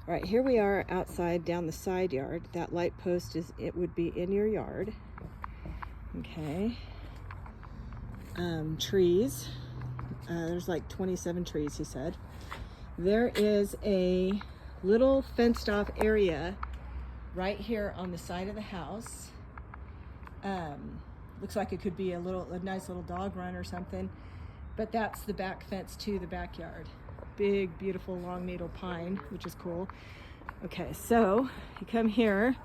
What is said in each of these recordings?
All right, here we are outside down the side yard. That light post it would be in your yard. Okay. Trees. There's like 27 trees, he said. There is a little fenced off area right here on the side of the house. Looks like it could be a nice little dog run or something, but that's the back fence to the backyard. Big, beautiful long needle pine, which is cool. Okay, so you come here.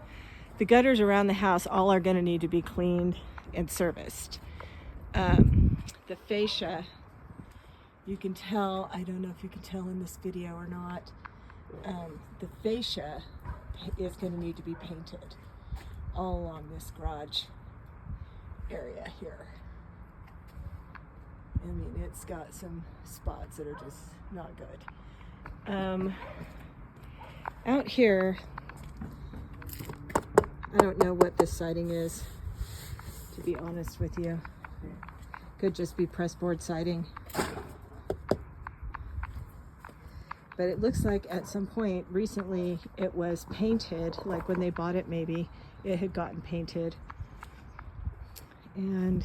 The gutters around the house all are going to need to be cleaned and serviced. The fascia, you can tell, I don't know if you can tell in this video or not, the fascia is going to need to be painted all along this garage area here. I mean, it's got some spots that are just not good. Out here, I don't know what this siding is, to be honest with you. Could just be pressboard siding. But it looks like at some point recently it was painted, like when they bought it maybe, it had gotten painted. And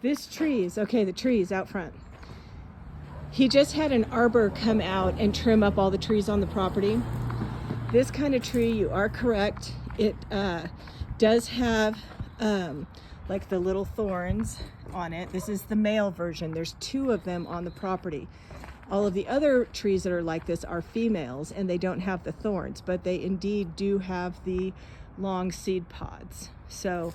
this trees, okay, the trees out front. He just had an arbor come out and trim up all the trees on the property. This kind of tree, you are correct, it does have like the little thorns on it. This is the male version. There's 2 of them on the property. All of the other trees that are like this are females and they don't have the thorns, but they indeed do have the long seed pods. So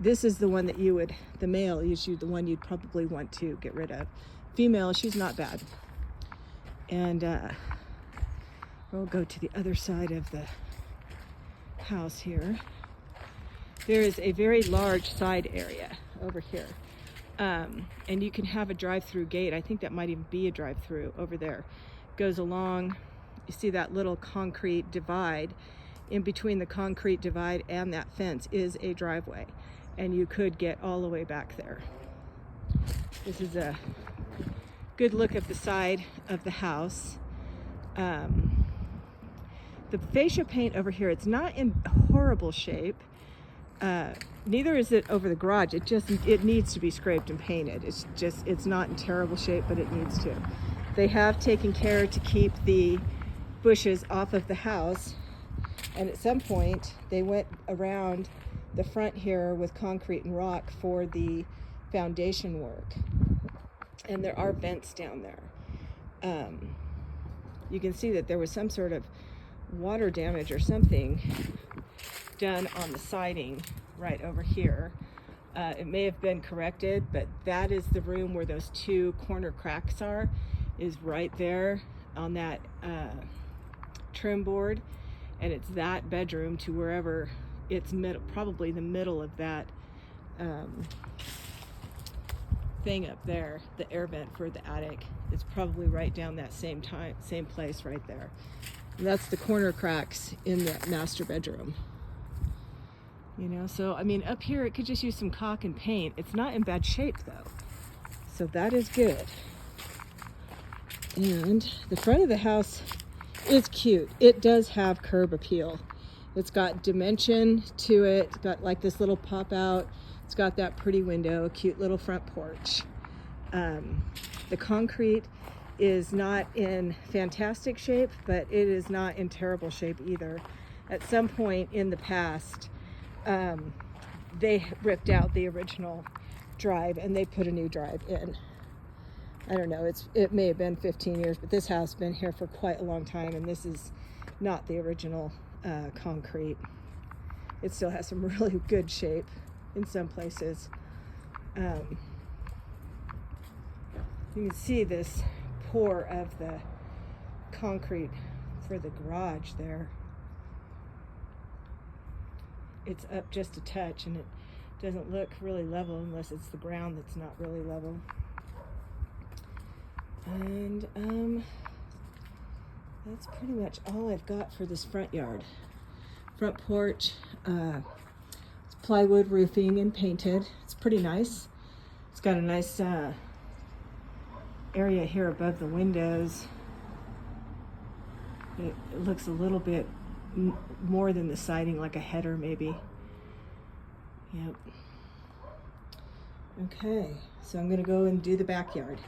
this is the one that the male is the one you'd probably want to get rid of. Female, she's not bad. And we'll go to the other side of the house here. There is a very large side area over here. And you can have a drive-through gate. I think that might even be a drive-through over there. Goes along, you see that little concrete divide. In between the concrete divide and that fence is a driveway. And you could get all the way back there. This is a good look at the side of the house. The fascia paint over here, it's not in horrible shape. Neither is it over the garage. It needs to be scraped and painted. It's not in terrible shape, but it needs to. They have taken care to keep the bushes off of the house. And at some point, they went around the front here with concrete and rock for the foundation work. And there are vents down there. You can see that there was some sort of water damage or something done on the siding right over here. It may have been corrected, but that is the room where those 2 corner cracks are, is right there on that trim board. And it's that bedroom to wherever it's probably the middle of that thing up there, the air vent for the attic. It's probably right down that same place right there. And that's the corner cracks in the master bedroom. You know, so I mean, up here it could just use some caulk and paint. It's not in bad shape though, so that is good. And the front of the house is cute. It does have curb appeal. It's got dimension to it. It's got like this little pop out. It's got that pretty window, a cute little front porch. The concrete is not in fantastic shape, but it is not in terrible shape either. At some point in the past, they ripped out the original drive and they put a new drive in. I don't know, it may have been 15 years, but this house has been here for quite a long time, and this is not the original concrete. It still has some really good shape in some places. You can see this pour of the concrete for the garage there. It's up just a touch, and it doesn't look really level unless it's the ground that's not really level. And that's pretty much all I've got for this front yard. Front porch, it's plywood roofing and painted. It's pretty nice. It's got a nice area here above the windows. It looks a little bit more than the siding, like a header maybe. Yep. Okay, so I'm gonna go and do the backyard.